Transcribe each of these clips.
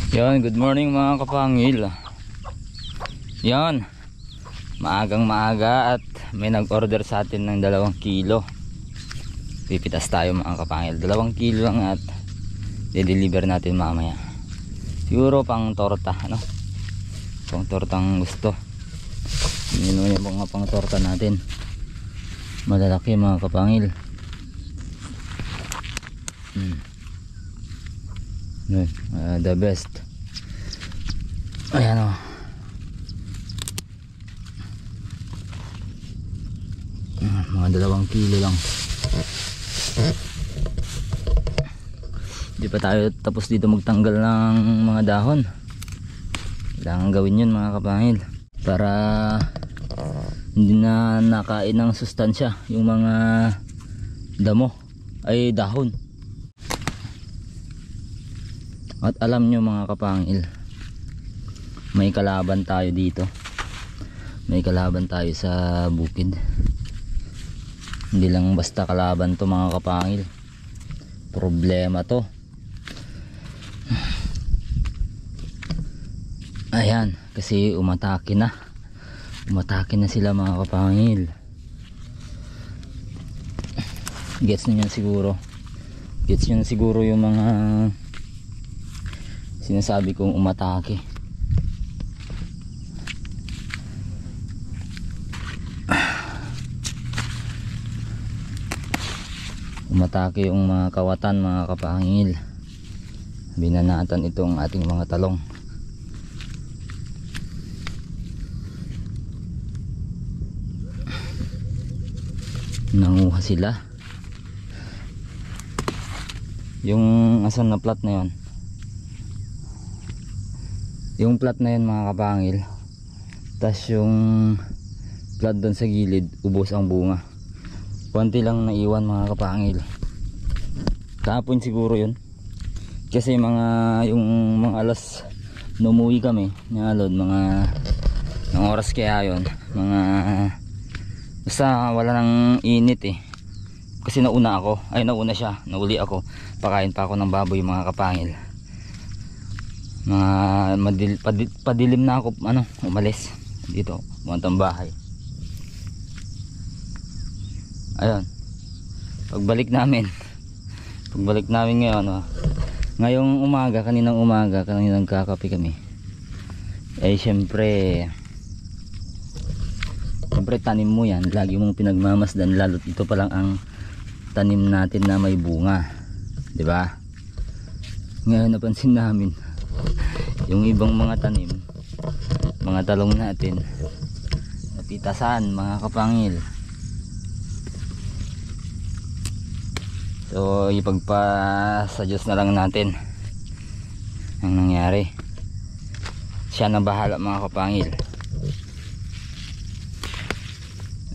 Yan, good morning mga kapangil. Yan, maagang maaga at may nag-order sa atin ng 2 kilo. Pipitas tayo mga kapangil, 2 kilo lang at i-deliver natin mamaya. Siguro pang torta, ano? Pang tortang gusto. Yun yung mga pang torta natin. Malalaki mga kapangil. The best. Ayan o. Mga 2 kilo lang. Hindi pa tayo tapos dito magtanggal ng mga dahon. Kailangan gawin yun mga kapangil para hindi na nakain ng sustansya yung mga damo ay dahon. At alam nyo mga kapangil, may kalaban tayo dito. May kalaban tayo sa bukid. Hindi lang basta kalaban to mga kapangil, problema to. Ayan, kasi umatake na sila mga kapangil. Gets nyo yan siguro yung mga sinasabi kong umatake. Umatake yung mga kawatan mga kapangil. Binanatan itong ating mga talong. Nanguha sila. Yung asan na plat na yon, yung plat na yun mga kapangil, tas yung plat doon sa gilid ubos ang bunga. Konti lang naiwan mga kapangil. Kahapon siguro yun, kasi yung mga alas numuwi kami nyalod, mga oras kaya yun, mga basta wala nang init eh. Kasi nauna siya, nauli ako, pakain pa ako ng baboy mga kapangil. Padilim na ako umalis dito, puntang bahay. Ayun, pagbalik namin ngayon, ngayong umaga, kaninang kakape kami, eh syempre tanim mo yan, lagi mong pinagmamasdan, lalo't ito pa lang ang tanim natin na may bunga, di ba? Ngayon napansin namin yung ibang mga tanim, mga talong natin napitasan mga kapangil. So ipagpasa Diyos na lang natin ang nangyari. Siya na bahala mga kapangil.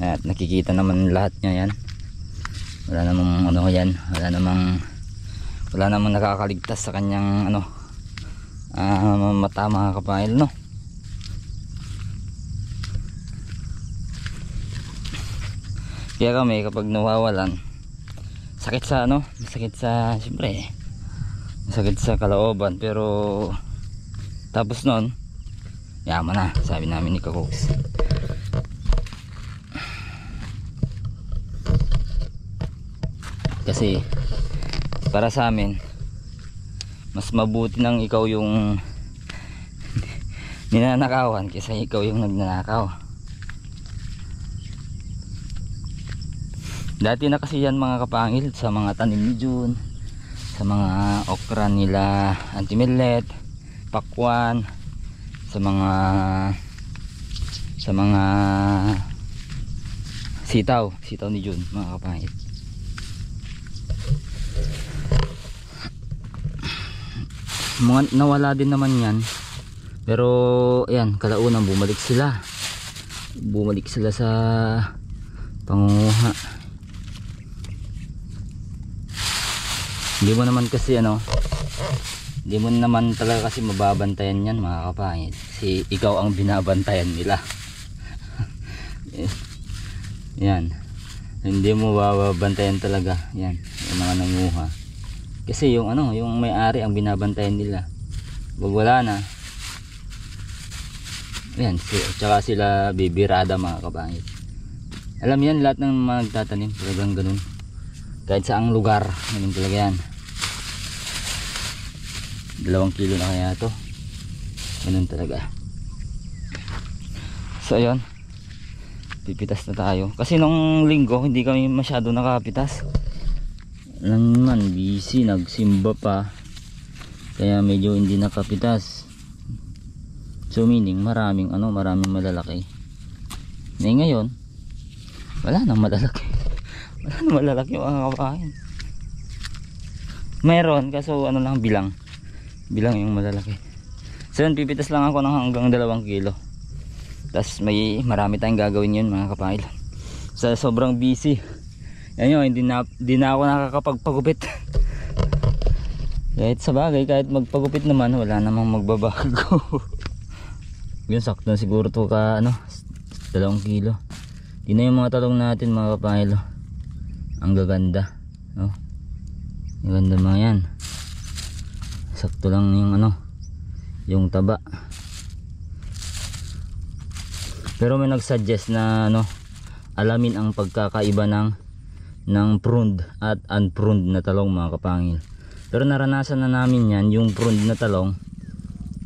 At nakikita naman lahat niya yan. Wala namang nakakaligtas sa kanyang mata mga kapangil, no? Kaya kami kapag nawawalan, sakit sa kalooban, pero tapos nun yaman na, sabi namin ni Kakos. Kasi para sa amin mas mabuti nang ikaw yung ninanakawan kaysa ikaw yung nagnanakaw. Dati na kasi yan mga kapangil, sa mga tanim ni June, sa mga okra nila Auntie Millet, pakwan, sa mga sitaw ni June mga kapangil. Nawala din naman yan, pero ayan, kalaunan bumalik sila sa pangunguha. Hindi mo naman talaga kasi mababantayan yan mga kapangil, si ikaw ang binabantayan nila. Yan, hindi mo babantayan talaga yan, yung mga nanguha. Kasi yung may-ari ang binabantayan nila. Pag wala na, ayan, tsaka sila bibirada mga kabangil. Alam yan, lahat ng mga nagtatanim talagang ganun, kahit saang lugar ganun talaga yan. 2 kilo na kaya to, ganun talaga. So ayun, pipitas na tayo kasi nung linggo hindi kami masyado nakapitas. Alam naman, busy, nagsimba pa, kaya medyo hindi nakapitas. So meaning maraming malalaki. Ngayon wala nang malalaki. Wala nang malalaki mga kabayan. Meron kaso lang, bilang yung malalaki. So yun, pipitas lang ako ng hanggang 2 kilo. Tapos marami tayong gagawin yun mga kabayan. Sa sobrang busy, yan yun, hindi na ako nakakapagpagupit. Kahit sa bagay, kahit magpagupit naman, wala namang magbabago. Yun, sakto na siguro to 2 kilo. Di na yung mga talong natin mga kapahilo. Ang gaganda, no? Ang ganda mga yan. Sakto lang yung yung taba. Pero may nagsuggest na alamin ang pagkakaiba ng pruned at unpruned na talong mga kapangil. Pero naranasan na namin yan, yung pruned na talong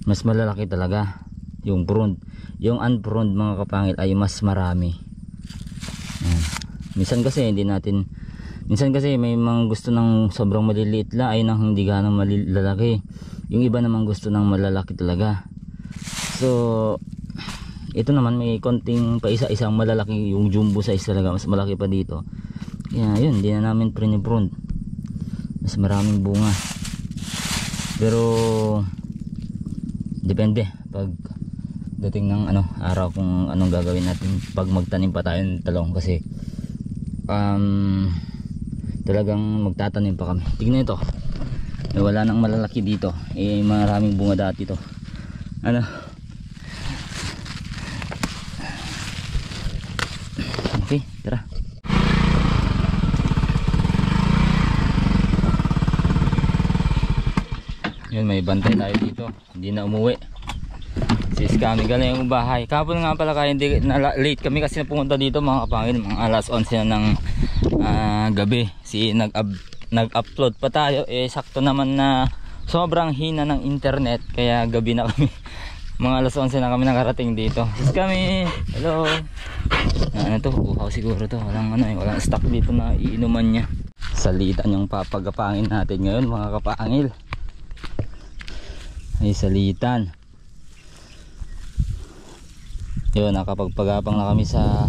mas malalaki talaga yung pruned. Yung unpruned mga kapangil ay mas marami. Ayan. Minsan kasi may mga gusto ng sobrang maliliit la, ay nang hindi ganang malalaki. Yung iba naman gusto ng malalaki talaga. So ito naman may konting pa isang malalaki, yung jumbo size talaga, mas malaki pa dito. Kaya yun, hindi na namin prune. Mas maraming bunga. Pero depende pag dating ng araw kung anong gagawin natin pag magtanim pa tayo ng talong, kasi talagang magtatanim pa kami. Tignan ito, wala nang malalaki dito, maraming bunga dati to. Okay, tara. Yun, may bantay tayo dito, hindi na umuwi. Sis kami galing yung bahay. Kahapon nga pala kaya hindi late kami kasi napunta dito mga kapangil, mga alas 11 na ng gabi. Nag-upload pa tayo, sakto naman na sobrang hina ng internet kaya gabi na kami. Mga alas 11 na kami nakarating dito. Sis kami, hello. Ano to, uhaw siguro to, walang stock dito na iinuman niya. Salitan yung papagapangin natin ngayon mga kapangil. Ay salitan. Yun, nakapagpagapang na kami sa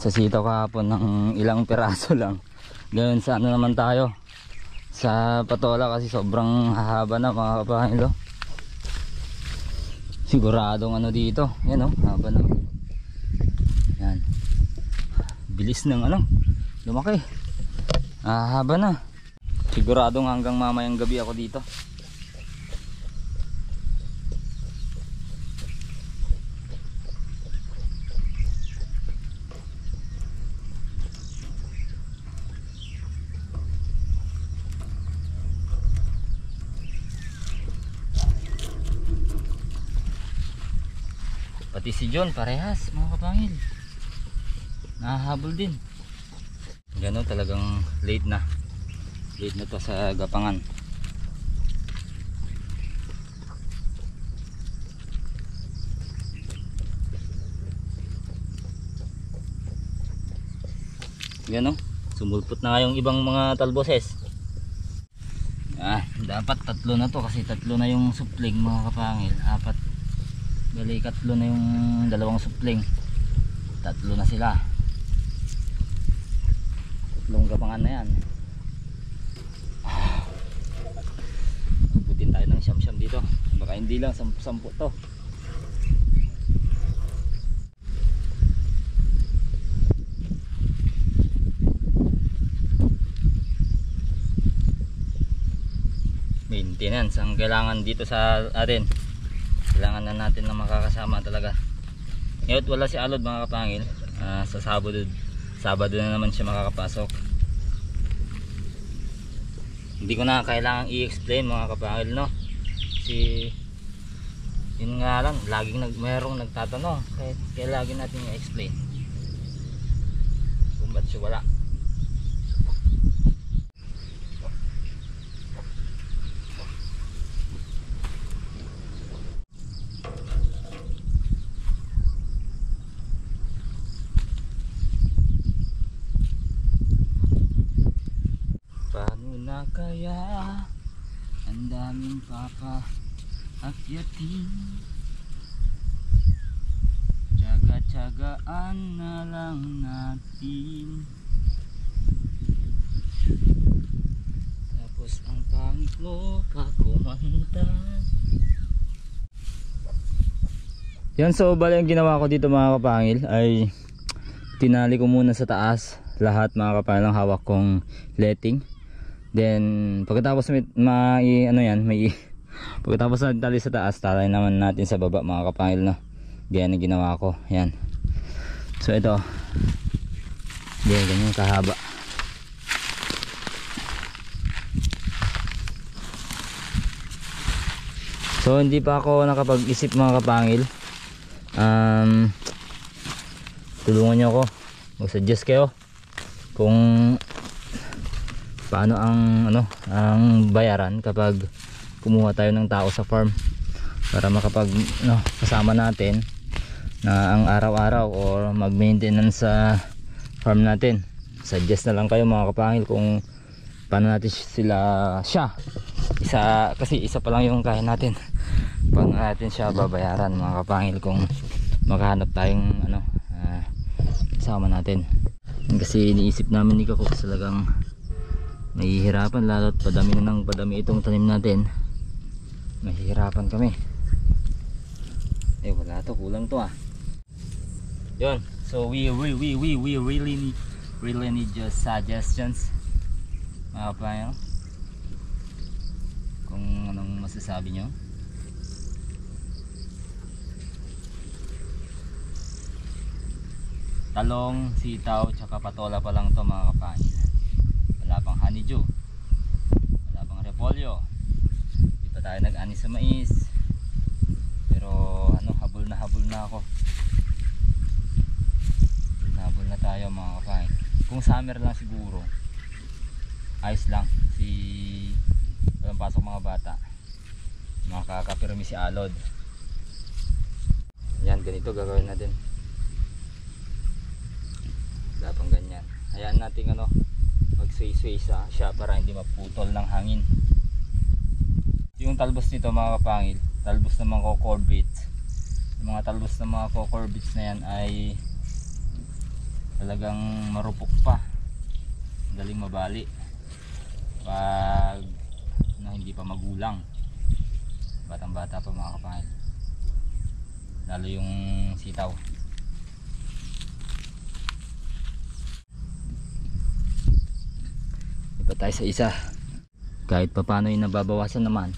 sitaw kahapon ng ilang piraso lang. Ngayon sa naman tayo, sa patola, kasi sobrang hahaba na mga kapahilo. Siguradong dito, yan haba na. Yan, bilis ng lumaki, haba na. Siguradong hanggang mamayang gabi ako dito. Pati si John parehas mga kapangil, nahahabol din. Gano'n, talagang late na to sa gapangan. Gano'n, sumulpot na nga yung ibang mga talboses. Dapat 3 na to kasi 3 na yung supling mga kapangil. 4 bali, 3 na yung 2 supling, 3 na sila. 3 gapangan na yan. Abutin tayo ng siyam-siyam dito, baka hindi lang 10 to. Maintenance ang kailangan dito sa atin. Kailangan na natin na makakasama talaga. Ngayon wala si Alod mga kapangil. Sa Sabado na naman siya makakapasok. Hindi ko na kailangang i-explain mga kapangil, no? Si yun nga lang, laging merong nagtatanong, kaya lagi natin i-explain kung ba't siya wala. Paano na kaya ang daming akyatin, tsaga-tsagaan na lang natin. Tapos ang pangit mo pa kumanta. Yan, so bali ang ginawa ko dito mga kapangil ay tinali ko muna sa taas lahat mga kapangil ng hawak kong letting. Then pagkatapos pagkatapos na tali sa taas, talay naman natin sa baba mga kapangil, no? Ganyan ang ginawa ko. Yan. So ito. Ganyan kahaba. So hindi pa ako nakapag-isip mga kapangil. Tulungan nyo ako. Mag-suggest kayo kung paano ang bayaran kapag kumuha tayo ng tao sa farm para kasama natin na ang araw-araw or mag-maintenance sa farm natin. Suggest na lang kayo mga kapangil kung paano natin kasi isa pa lang yung kaya natin. Paano natin siya babayaran mga kapangil kung makahanap tayong kasama natin. Kasi iniisip namin ni Kakok talagang mahihirapan, lalo't padami itong tanim natin. Mahihirapan kami. Wala to, kulang to Yun, so we really need your suggestions mga kapangil, kung anong masasabi nyo. Talong, sitaw, tsaka patola pa lang to mga kapangil. Wala pang honeydew, wala pang repolyo, di pa tayo nag-ani sa mais. Pero habol na ako. Habol na tayo mga kapangil. Kung summer lang siguro ayos lang, walang pasok mga bata, makakapirmi si Alod. Yan, ganito gagawin natin. Wala pang ganyan, hayaan natin mag-sway-sway siya para hindi maputol ng hangin. Yung talbos nito mga kapangil, talbos ng mga cocorbits. Yung mga talbos ng mga cocorbits na yan ay talagang marupok pa, galing mabali pag hindi pa magulang, batang bata pa mga kapangil, lalo yung sitaw. Iba tayo sa isa, kahit pa paano yung nababawasan naman.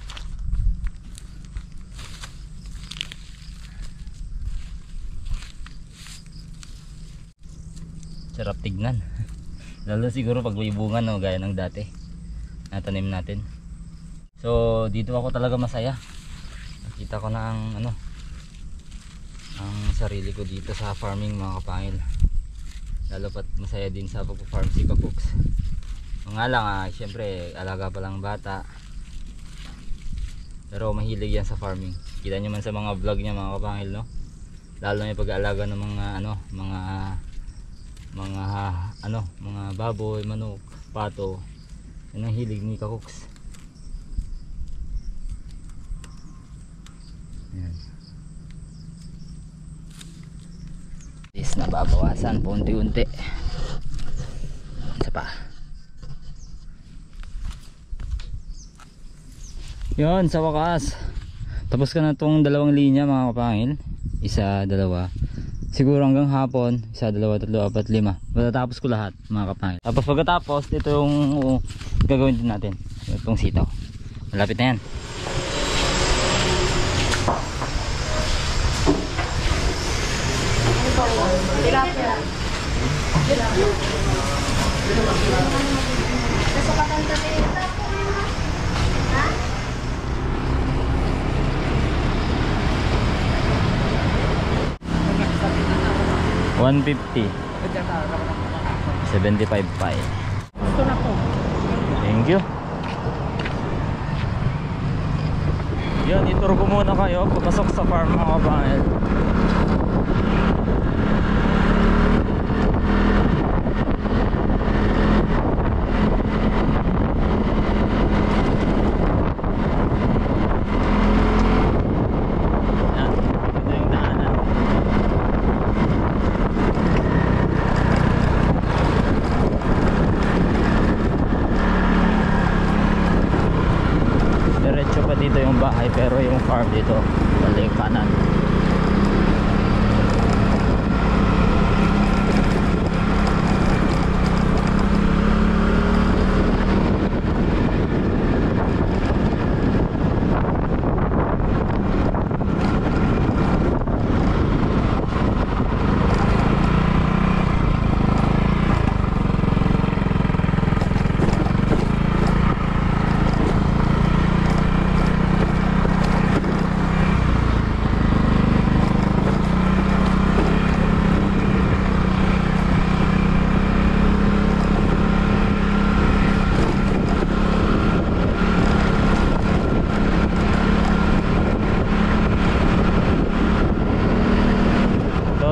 Sarap tignan. Lalo siguro pag may bunga, gaya ng dati natanim natin. So dito ako talaga masaya. Nakita ko na ang sarili ko dito sa farming mga kapangil. Lalo pat masaya din sa pag-farm si Kakoks. Nga lang syempre alaga pa lang bata, pero mahilig yan sa farming. Kita nyo man sa mga vlog niya mga kapangil, no? Lalo na yung pag-aalaga ng mga baboy, manok, pato. Yan ang hilig ni Kakoks. Yan. Is nababawasan po unti-unti. Isa pa. Yun, sa wakas tapos ka na itong dalawang linya mga kapangil. Isa, dalawa, siguro hanggang hapon, isa, dalawa, tatlo, apat, lima, matatapos ko lahat mga kapangil. Tapos pagkatapos ito yung gagawin din natin, itong sitaw. Malapit na yan. 150. 75 pa eh. Ito na po. Thank you. Yan, ituro ko muna kayo papasok sa farm mga kabangil. Yan, ito yung daanan. Diretso pa dito yung bahay pero yung farm dito balik kanan.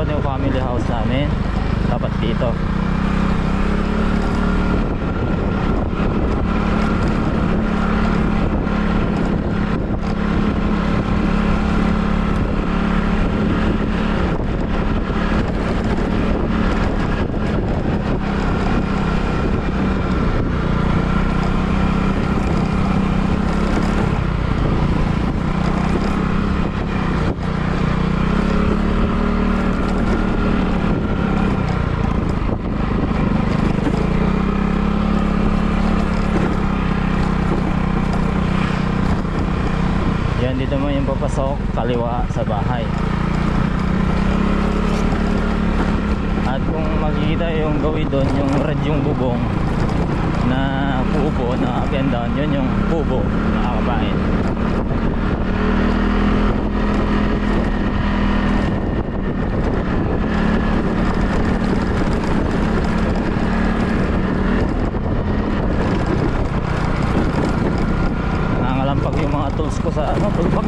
Yung family house namin dapat dito. Yan, dito mo yung papasok kaliwa sa bahay. At kung makikita yung gawin doon, yung red yung bubong na kubo na up and down, yun yung kubo na kakabain. Pag yung mga tools ko sa toolbox.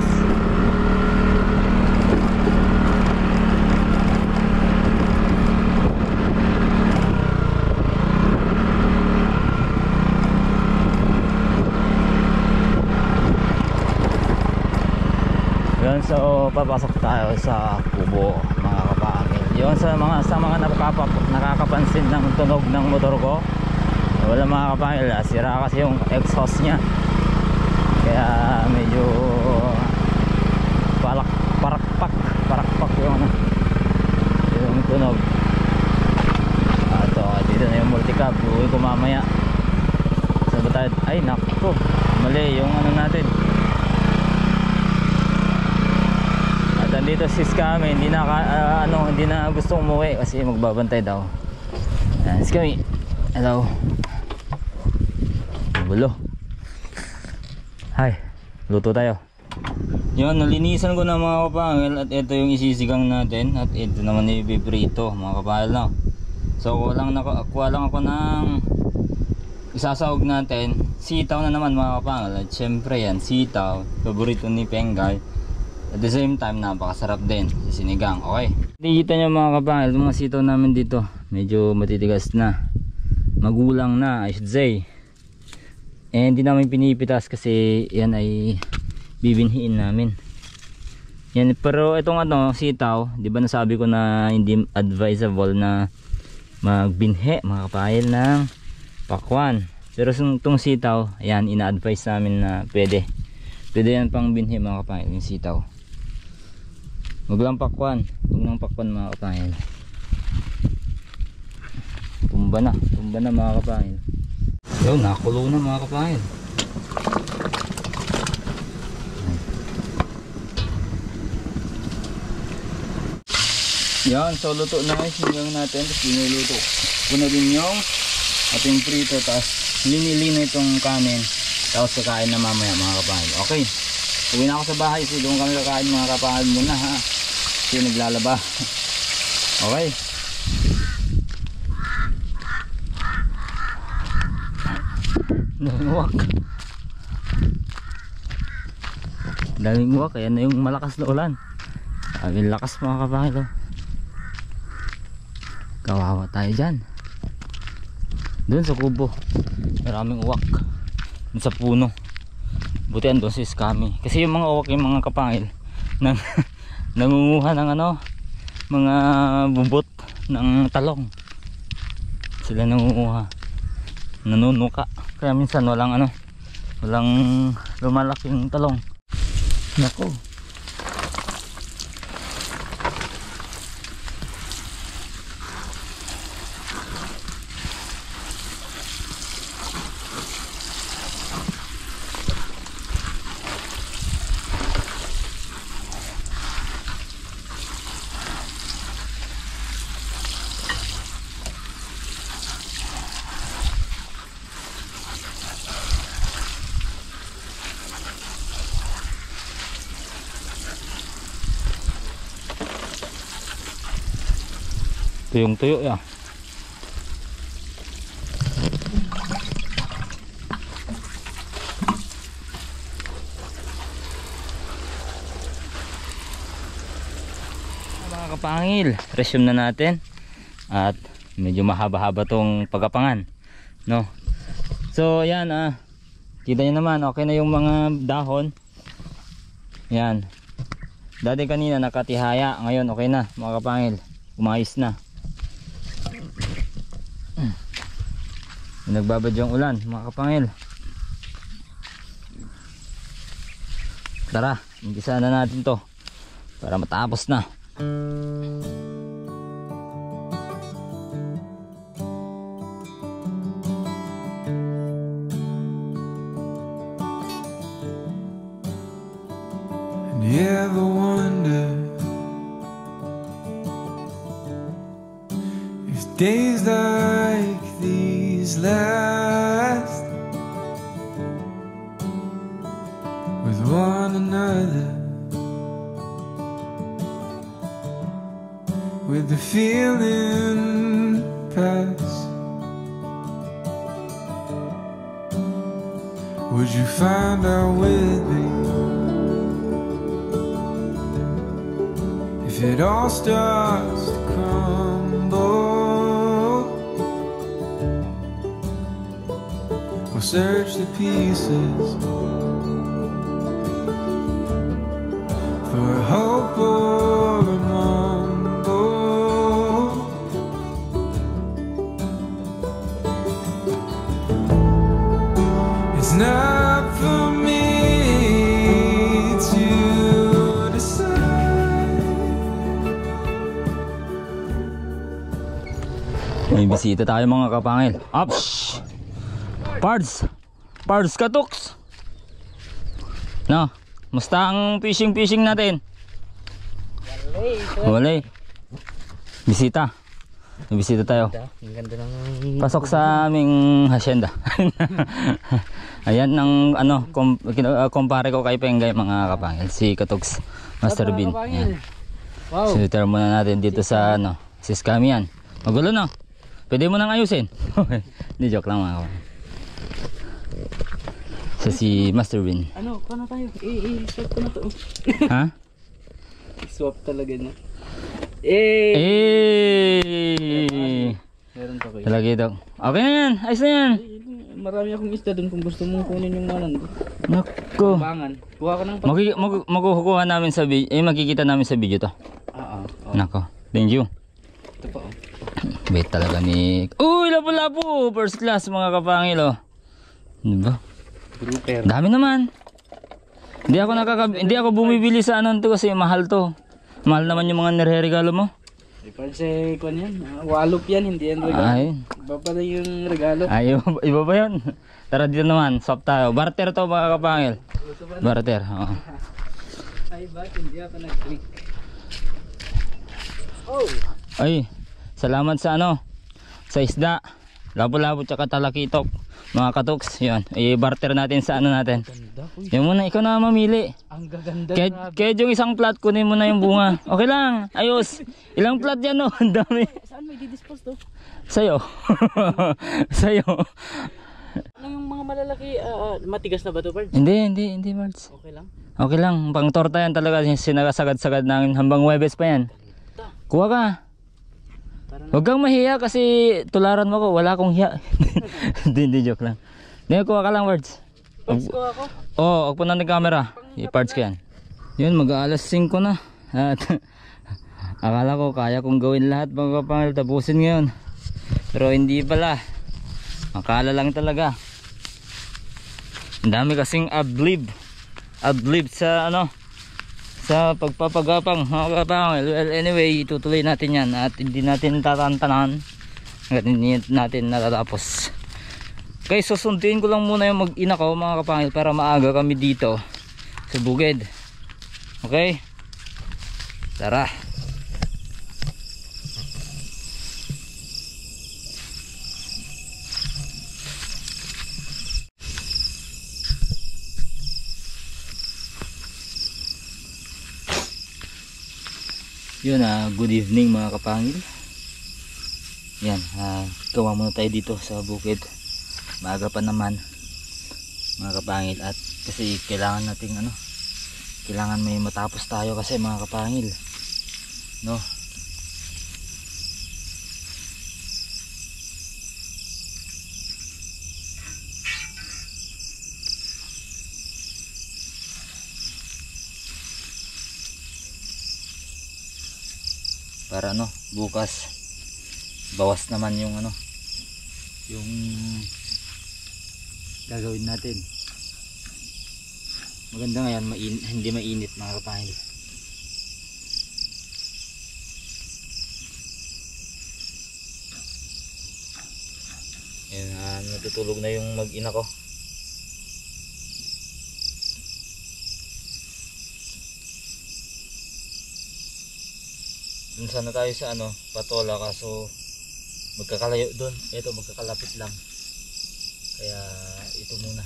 Yun, so papasok tayo sa kubo mga kapangil. Yun, sa mga nakakapansin ng tunog ng motor ko, wala mga kapangil, sira kasi yung exhaust nya. Kaya medyo parakpak yung tunog. Dito na yung multicab, uwi ko mamaya. Saan ba tayo? Ay naku, mali yung natin. At andito sis kami, hindi na gusto umuwi kasi magbabantay daw. Sis kami, hello. Bulo. Hi, luto tayo. Yun, nalinisan ko na mga kapangil. At ito yung isisigang natin. At ito naman ibibrito mga kapangil na. So kuha lang ako ng isasawag natin. Sitaw na naman mga kapangil. At syempre yan, sitaw, paborito ni Pengay. At the same time, napakasarap din sa sinigang. Okay, nakikita nyo mga kapangil, yung mga sitaw namin dito medyo matitigas na, magulang na I should say. Hindi namin pinipitas kasi yan ay bibinhiin namin. Yan, pero itong sitaw, di ba nasabi ko na hindi advisable na magbinhi mga kapahil ng pakwan. Pero itong sitaw, yan ina-advise namin na pwede yan pang binhi mga kapahil, yung sitaw. Huwag lang pakwan, mga kapahil. Tumba na mga kapahil. Yun, nakulo na mga kapahil. Yan, so luto na yung sinigang natin. Tapos dinuluto ko na din yung ating prito. Tapos linilino itong kanin. Tapos kakain na mamaya mga kapahil. Okay, uwi na ako sa bahay. So doon kami kakain mga kapahil muna ha. Kasi naglalaba. Okay, Daming uwak. Daming uwak, kaya na yung malakas na ulan. Sabi lakas mga kapangil oh. Kawawa tayo dyan. Doon sa kubo maraming uwak. Doon sa puno. Buti andun si Skami. Kasi yung mga uwak, yung mga kapangil nangunguha ng ano, mga bubot ng talong. Sila nangunguha, nanunuka. Kaya minsan walang ano, walang lumalaking talong. Nako. Tuyong tuyo ya. Mga kapangil, resume na natin. At medyo mahaba-haba tong pagkapangan, no? So yan kita nyo naman, okay na yung mga dahon. Yan. Dati kanina nakatihaya, ngayon okay na mga kapangil. Umayos na. Nagbabadyong ulan mga kapangil. Tara, umpisa na natin to para matapos na. And you ever wonder if days like these last with one another, with the feeling pass? Would you find out with me if it all starts to crumble? We'll search the pieces for a hope or a mumble. It's not for me to decide. May bisita tayo mga kapangil. Ups! Pards! Pards Katoks! No, musta ang fishing natin? Walay. Bisita. May bisita tayo. Ang ganda ng Pasok sa aming hacienda. Ayan ang ano, kumpare ko kay Pengay mga kapangil. Si Katoks Master Bean. Ayan. Wow. Siniter muna natin dito sa ano, si Skami yan. Magulo na. Pwede mo nang ayusin. Hindi, joke lang mga kapangil. Sa si Master Bean. Ano, paano tayo? I-swap ko na to. Ha? I-swap talaga na. Meron to kayo. Talaga ito. Okay na yan. Ayos na yan. Marami akong isda dun kung gusto mong kunin yung manan. Nako. Bangan. Kuha ka ng Magkukuha namin sa video. Makikita namin sa video to. Nako. Thank you. Ito pa Bait talaga ni... Uy! Lapu-lapu! First class mga kapangil oh. Diba? Grouper. Dami naman. Hindi ako bumibili sa ano to kasi mahal to. Mahal naman yung mga nire-regalo mo. Parang si Kwan yan. Walop yan, hindi yan regalo. Ay. Iba pala yung regalo. Ay, iba ba yun? Tara dito naman. Swap tayo. Barter to mga kapangil. Barter. Oo. Ay, ba't hindi ako nag-click? Oh! Ay, salamat sa ano, sa isda, labo-labo tsaka talakitok, mga katoks, yun, i-barter natin sa ano natin. Ganda, uy. Yun muna, ikaw na mamili. Ang gaganda. Kahit yung isang plat, kunin mo na yung bunga. Okay lang, ayos. Ilang plat yan oh, ang dami. Saan may didispose to? Sa'yo. Sa'yo. Ano yung mga malalaki, matigas na ba to, Pards? Hindi Mards. Okay lang. Okay lang, pang torta yan talaga, sinasagad-sagad namin hanggang Huwebes pa yan. Kuha ka. Huwag kang mahiya kasi tularan mo ko, wala akong hiya. Hindi, joke lang. Hindi, kuha ka lang, Pards. Pards ko ako. Oo, huwag po na ng camera. I-parts ko yan. Yun, mag-aalas 5 na. At akala ko kaya kong gawin lahat mga kapangil, tapusin ngayon. Pero hindi pala. Akala lang talaga. Ang dami kasing adlib sa sa pagpapagapang mga kapangil. Well, anyway, itutuloy natin yan at hindi natin tatantanan hanggang hindi natin natatapos. Okay, susunduin ko lang muna yung mag-ina ko mga kapangil para maaga kami dito sa bukid. Okay, tara. Yun, good evening mga kapangil. Yan, gawa muna tayo dito sa bukid. Maaga pa naman mga kapangil, at kasi kailangan nating kailangan may matapos tayo kasi mga kapangil, no? Para bukas bawas naman yung yung gagawin natin. Maganda ngayon, hindi mainit mga kapangil. Ayan, natutulog na yung mag-ina ko. Dun sana tayo sa Patola, kaso magkakalayo doon. Ito magkakalapit lang. Kaya ito muna.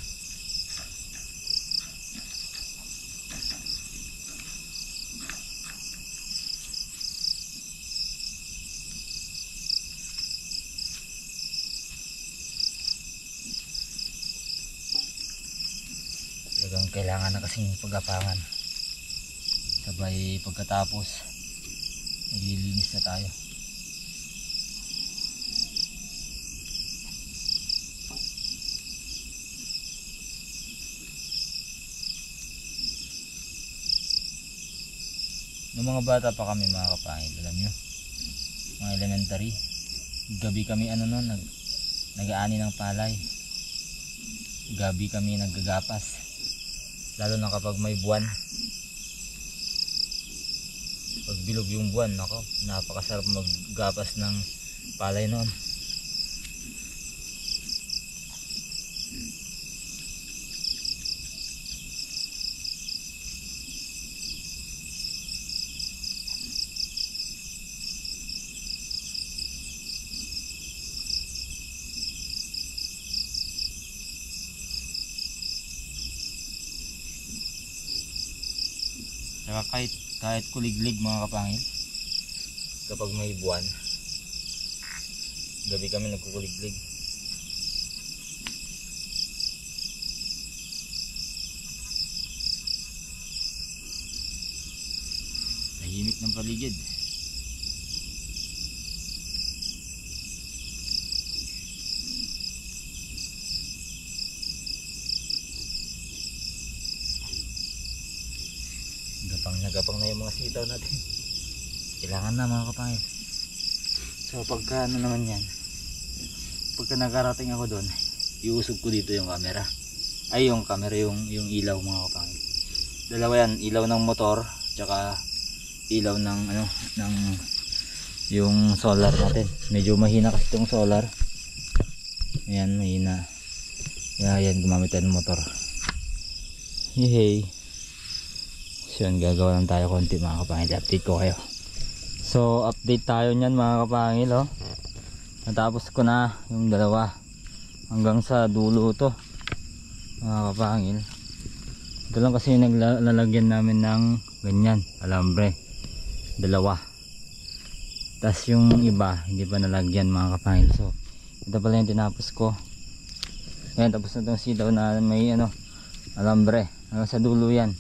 Talagang kailangan na kasing pagapangan. Sabay pagkatapos maglilinis na tayo. Noong mga bata pa kami mga kapangil, alam nyo, mga elementary, gabi kami nag-aani ng palay. Gabi kami naggagapas, lalo na kapag may buwan. Pag bilog yung buwan, nako, napakasarap maggapas ng palay noon. Saka kahit kuliglig mga kapangil, kapag may buwan, gabi kami nagkukuliglig. Tahimik ng paligid. Gapang na yung mga sitaw natin. Kailangan na mga kapangil. So pagka naman yan, pagka nakarating ako doon, iusog ko dito yung camera. Ay yung camera, yung ilaw mga kapangil. Dalawa yan, ilaw ng motor tsaka ilaw ng ng yung solar natin. Medyo mahina kasi itong solar. Ayan, mahina. Yan, gumamit tayo ng motor. Yehey. So yun, gagawa lang tayo konti mga kapangil. Update ko kayo. So update tayo nyan mga kapangil. Natapos ko na yung dalawa. Hanggang sa dulo to mga kapangil. Ito lang kasi naglalagyan namin ng ganyan, alambre. Dalawa. Tapos yung iba hindi pa nalagyan mga kapangil. So ito pala yung tinapos ko. Ayan, tapos na itong sitaw na may ano, alambre. Hanggang sa dulo yan.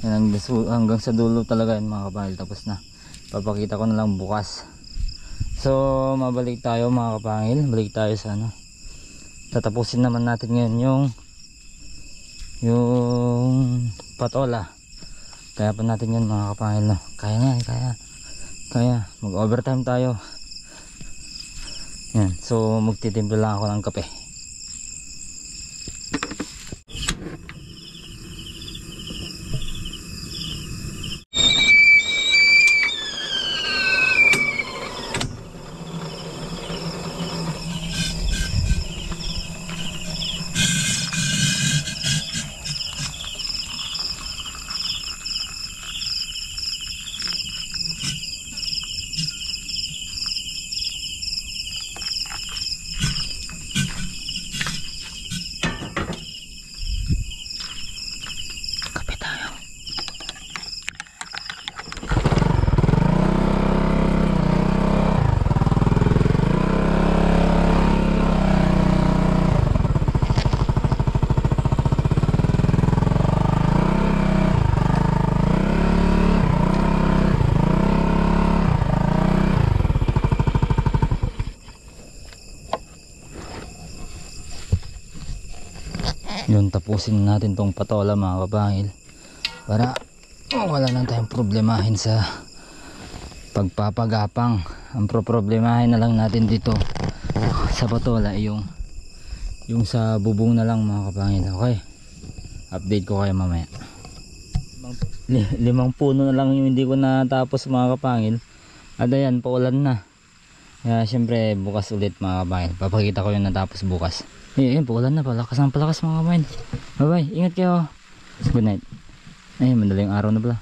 Yan, hanggang sa dulo talaga yan mga kapangil. Tapos na. Papakita ko na lang bukas. So, mabalik tayo mga kapangil. Balik tayo sa ano. Tatapusin naman natin ngayon yung patola. Kaya pa natin yan mga kapangil. No? Kaya nga, kaya. Mag-overtime tayo. Yan. So, magtitimpla lang ako ng kape. Yun, tapusin natin tong patola mga kapangil para wala na tayong problemahin sa pagpapagapang. Ang problemahin na lang natin dito sa patola yung sa bubong na lang mga kapangil. Okay, update ko kayo mamaya. 5 puno na lang yung hindi ko natapos mga kapangil. At ayan, paulan na. Kaya syempre bukas ulit mga kapangil. Papakita ko yung natapos bukas. Ayun, paulan na, palakas ng palakas mga kapangil. Bye bye, ingat kayo. Good night. Ay, madaling araw na pala.